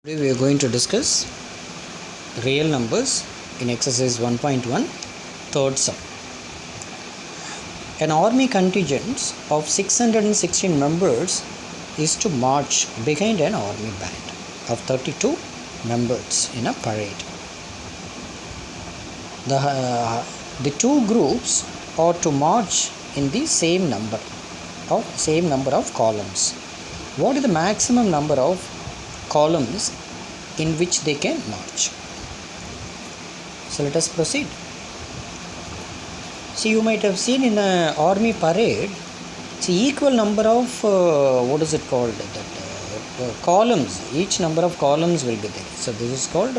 Today we are going to discuss real numbers in exercise 1.1 third sum. An army contingent of 616 members is to march behind an army band of 32 members in a parade. The two groups are to march in the same number of columns. What is the maximum number of columns in which they can march? So let us proceed. See, you might have seen in an army parade, equal number of columns. Each number of columns will be there. So this is called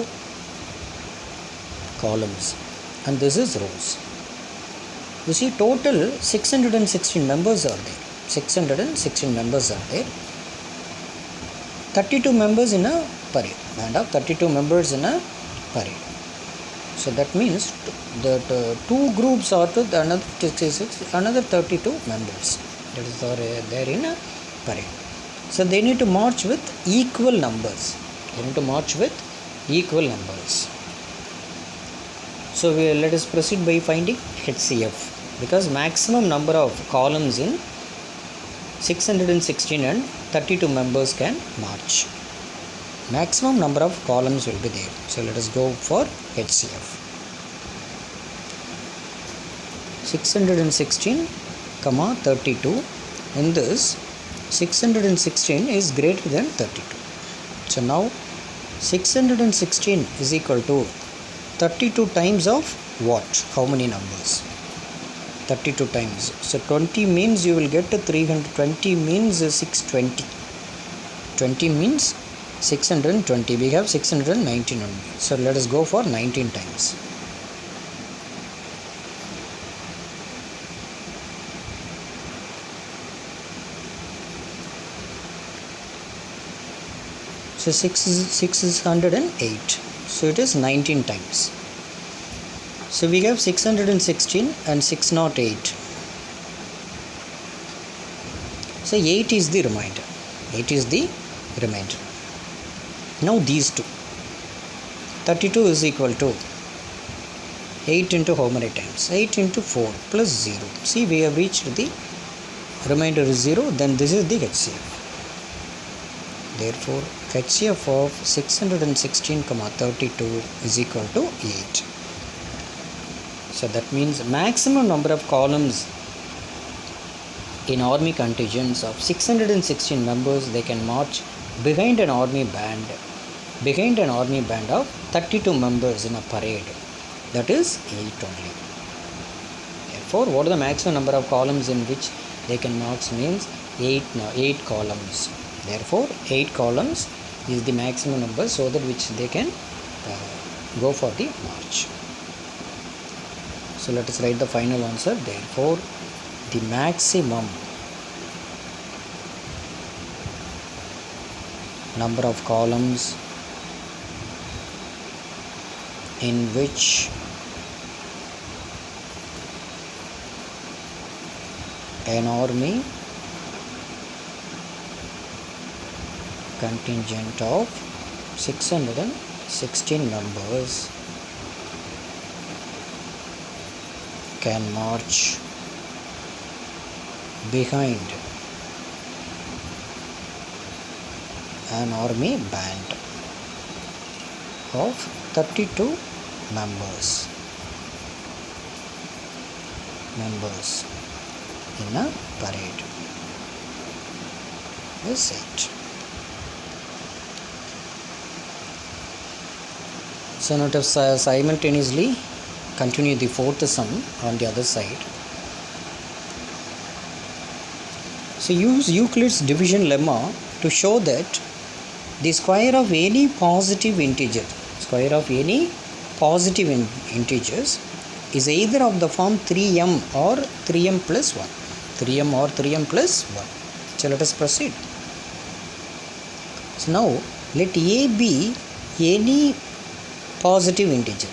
columns, and this is rows. You see, total 616 members are there. 616 members are there. 32 members in a parade, band of 32 members in a parade. So that means that two groups are to another 32 members. That is there in a parade. So they need to march with equal numbers. So let us proceed by finding HCF, because maximum number of columns in 616 and 32 members can march. Maximum number of columns will be there. So let us go for HCF. 616, 32. In this, 616 is greater than 32. So now 616 is equal to 32 times of what? How many numbers? 32 times. So 20 means you will get to 320 means 620. 20 means 620. We have 619 only. So let us go for 19 times. So 608. So it is 19 times. So we have 616 and 608. So 8 is the remainder. Now these two. 32 is equal to 8 into how many times? 8 into 4 plus 0. See, we have reached the remainder is 0. Then this is the HCF. Therefore, HCF of 616, 32 is equal to 8. So that means maximum number of columns in army contingents of 616 members, they can march behind an army band of 32 members in a parade. That is 8 only. Therefore, what is the maximum number of columns in which they can march means 8 columns. Therefore, 8 columns is the maximum number so that which they can go for the march. So let us write the final answer. Therefore, the maximum number of columns in which an army contingent of 616 members can march behind an army band of 32 members in a parade is it. So now to simultaneously continue the fourth sum on the other side. So use Euclid's division lemma to show that the square of any positive integers is either of the form 3m or 3m plus 1. So let us proceed. So now let A be any positive integer.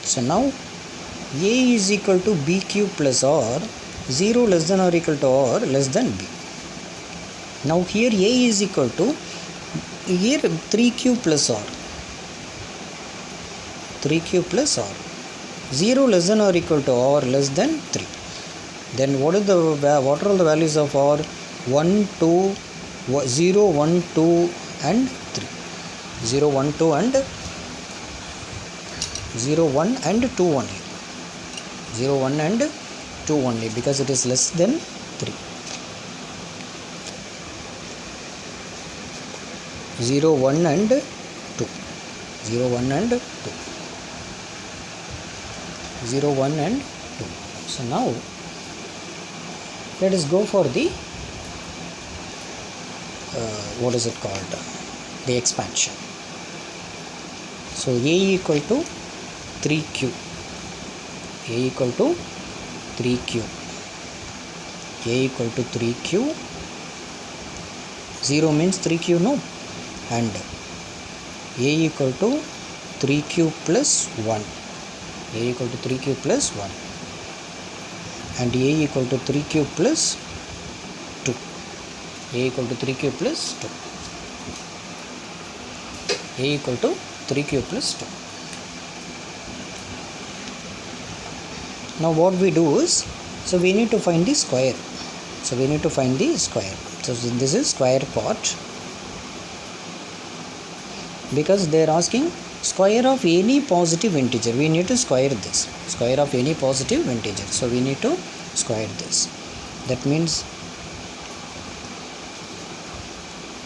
So now A is equal to B cube plus R 0 less than or equal to or less than b. Now here a is equal to, here 3q plus r, 3q plus r, 0 less than or equal to or less than 3. Then what are all the values of r? 1, 2, 0, 1, 2 and 3. 0, 1, 2 and 0, 1 and 2 only. 0, 1 and 2 only, because it is less than 3. 0, 1 and 2. 0, 1 and 2. 0, 1 and 2. So now let us go for the what is it called? The expansion. So a equal to 3q. A equal to 3q. A equal to 3q. 0 means 3q, no? And a equal to 3q plus 1. A equal to 3q plus 1. And a equal to 3q plus 2. A equal to 3q plus 2. A equal to 3q plus 2. Now what we do is, so we need to find the square. So we need to find the square. So this is square part, because they are asking square of any positive integer. We need to square this. Square of any positive integer. So we need to square this. That means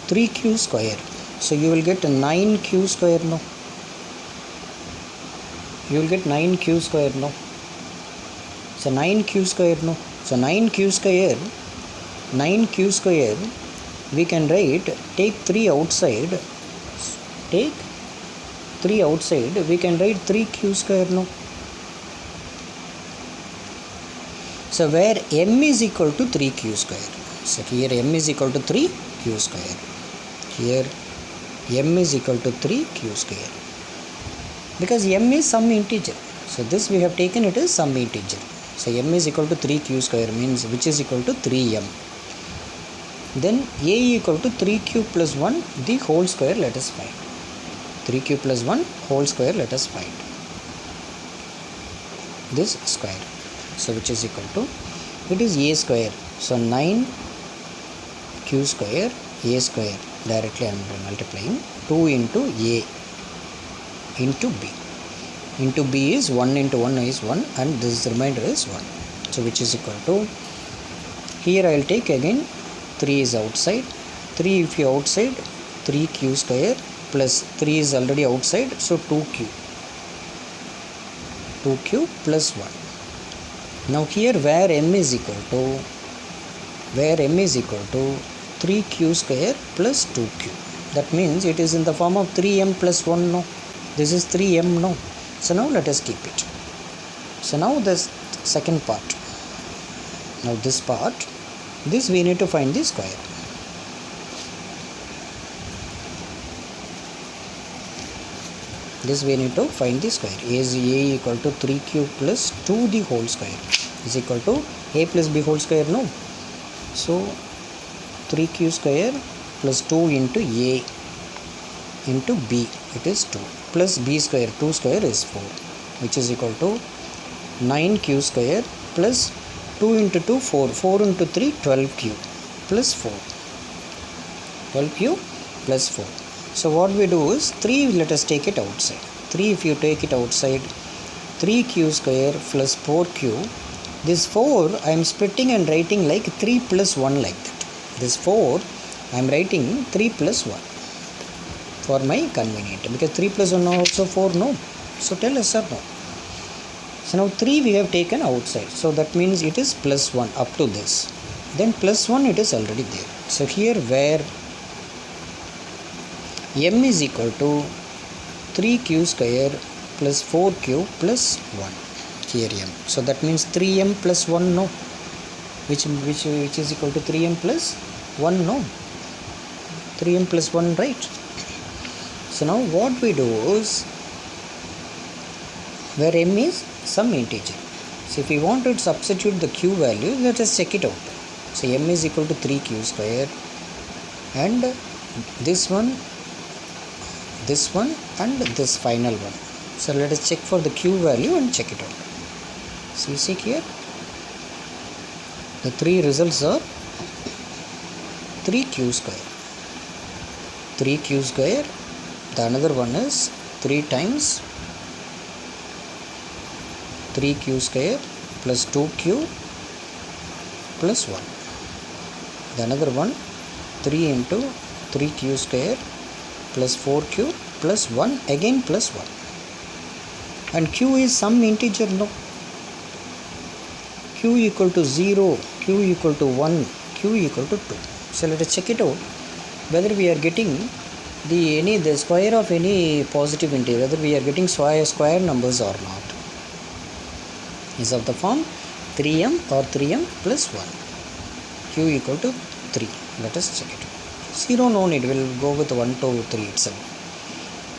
3q square. So you will get 9q square, no? You will get 9q square, no? So 9q square, no? So 9q square, we can write, take 3 outside, we can write 3q square, no? So where m is equal to 3q square. So here m is equal to 3q square. Here m is equal to 3q square. Because m is some integer. So this we have taken it as some integer. So m is equal to 3q square means, which is equal to 3m. Then a equal to 3q plus 1 the whole square let us find. 3q plus 1 whole square let us find. This square. So which is equal to, it is a square. So 9q square, a square. Directly I am multiplying 2 into a into b. Into b is 1 into 1 is 1, and this remainder is 1. So which is equal to, here I will take again 3 is outside. 3 if you outside, 3q square plus 3 is already outside, so 2q. 2q plus 1. Now here where m is equal to 3q square plus 2q. That means it is in the form of 3m plus 1, no? This is 3m, no? So now let us keep it. So now this second part. Now this part, this we need to find the square. This we need to find the square. A is a equal to 3q plus 2 the whole square is equal to a plus b whole square, no? So 3q square plus 2 into a into b, it is 2, plus b square, 2 square is 4, which is equal to 9q square plus 2 into 2, 4, 4 into 3, 12q plus 4, 12q plus 4. So what we do is 3, let us take it outside. 3 if you take it outside, 3q square plus 4q. This 4 I am splitting and writing like 3 plus 1 like that. This 4 I am writing 3 plus 1 for my convenient, because 3 plus 1 also 4, no? So tell us, sir, no. So now 3 we have taken outside. So that means it is plus 1 up to this. Then plus 1 it is already there. So here where m is equal to 3q square plus 4q plus 1. Here m. So that means 3m plus 1, no? Which is equal to 3m plus 1, no? 3m plus 1, right? So now what we do is, where m is some integer. So So if we want to substitute the q value, let us check it out. So m is equal to 3q square, and this one, and this final one. So let us check for the q value and check it out. So you see here, the three results are 3q square. 3q square. The another one is 3 times 3q square plus 2q plus 1. The another one, 3 into 3q square plus 4q plus 1 again plus 1. And q is some integer, no? Q equal to 0, q equal to 1, q equal to 2. So let us check it out whether we are getting the square of any positive integer, whether we are getting square numbers or not. Is of the form 3m or 3m plus 1. Q equal to 3. Let us check it. 0 no need, we will go with 1, 2, 3 itself.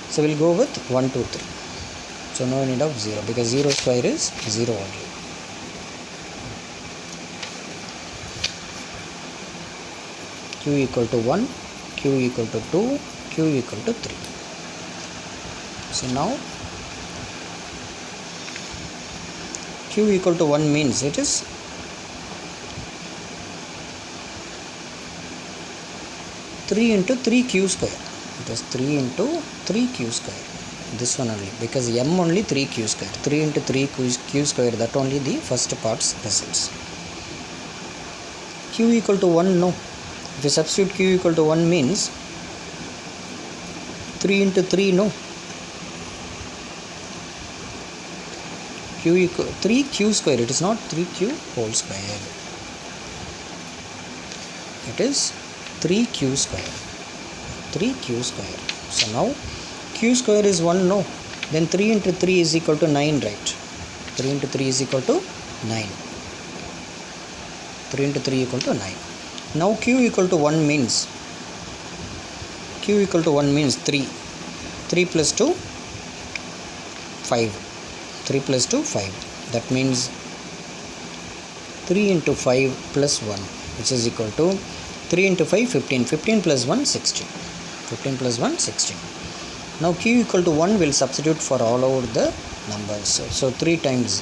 So we will go with 1, 2, 3. So no need of 0, because 0 square is 0 only. Q equal to 1, q equal to 2, q equal to 3. So now q equal to 1 means it is 3 into 3q square. It is 3 into 3q square. This one only, because m only 3q square. 3 into 3q square, that only the first part's results. Q equal to 1, no. If you substitute q equal to 1 means 3 into 3, no. Q equal 3q square, it is not 3q whole square. It is 3q square. 3q square. So now q square is 1, no. Then 3 into 3 is equal to 9, right? 3 into 3 is equal to 9. 3 into 3 equal to 9. Now q equal to 1 means 3. 3 plus 2, 5. 3 plus 2, 5. That means 3 into 5 plus 1, which is equal to 3 into 5, 15. 15 plus 1, 16. 15 plus 1, 16. Now q equal to 1 will substitute for all over the numbers. So 3 times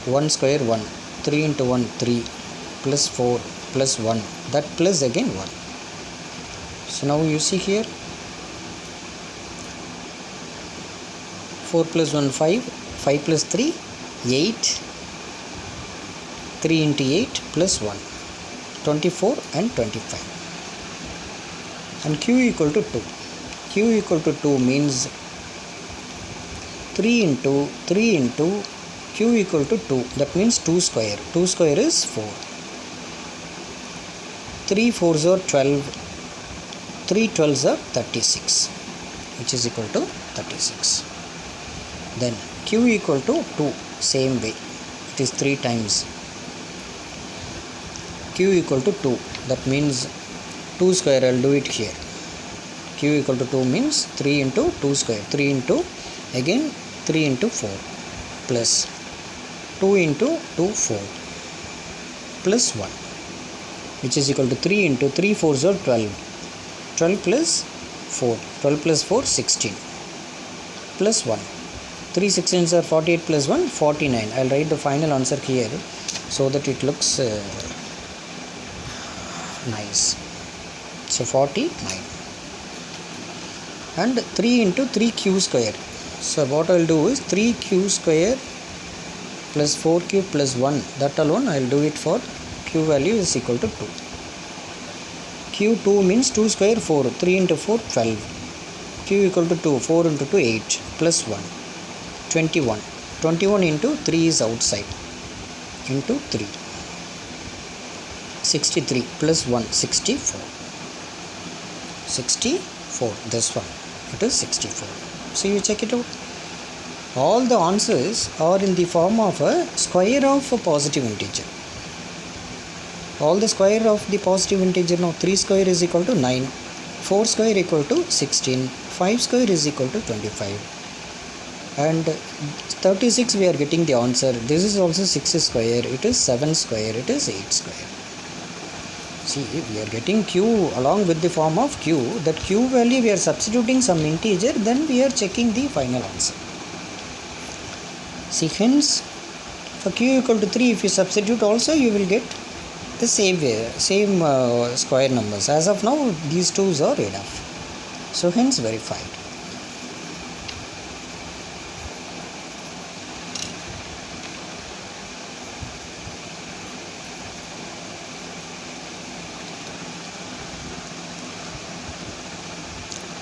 1 square 1. 3 into 1, 3. Plus 4 plus 1. That plus again 1. So now you see here, 4 plus 1, 5. 5 plus 3, 8. 3 into 8 plus 1. 24 and 25. And q equal to 2. Q equal to 2 means 3 into q equal to 2. That means 2 square. 2 square is 4. 3 4s are 12. 3 12s are 36, which is equal to 36. Then q equal to 2, same way. It is 3 times. Q equal to 2. That means 2 square. I will do it here. Q equal to 2 means 3 into 2 square. 3 into again 3 into 4 plus 2 into 2, 4 plus 1, which is equal to 3 into 3 4s are 12. 12 plus 4. 12 plus 4, 16 plus 1. 3 16s are 48 plus 1, 49. I will write the final answer here so that it looks nice. So 49. And 3 into 3q square. So what I will do is 3q square plus 4q plus 1. That alone I will do it for q value is equal to 2. Q2 means 2 square 4. 3 into 4, 12. Q equal to 2. 4 into 2, 8 plus 1. 21. 21 into 3 is outside. Into 3. 63 plus 1, 64. 64. This one. It is 64. So you check it out. All the answers are in the form of a square of a positive integer. All the square of the positive integer now. 3 square is equal to 9. 4 square equal to 16. 5 square is equal to 25. and 36 we are getting the answer. This is also 6 square, it is 7 square, it is 8 square. See, we are getting q along with the form of q. That q value we are substituting some integer, then we are checking the final answer. See, hence for q equal to 3, if you substitute also, you will get the same way, same square numbers. As of now, these twos are enough. So hence verified.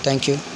Thank you.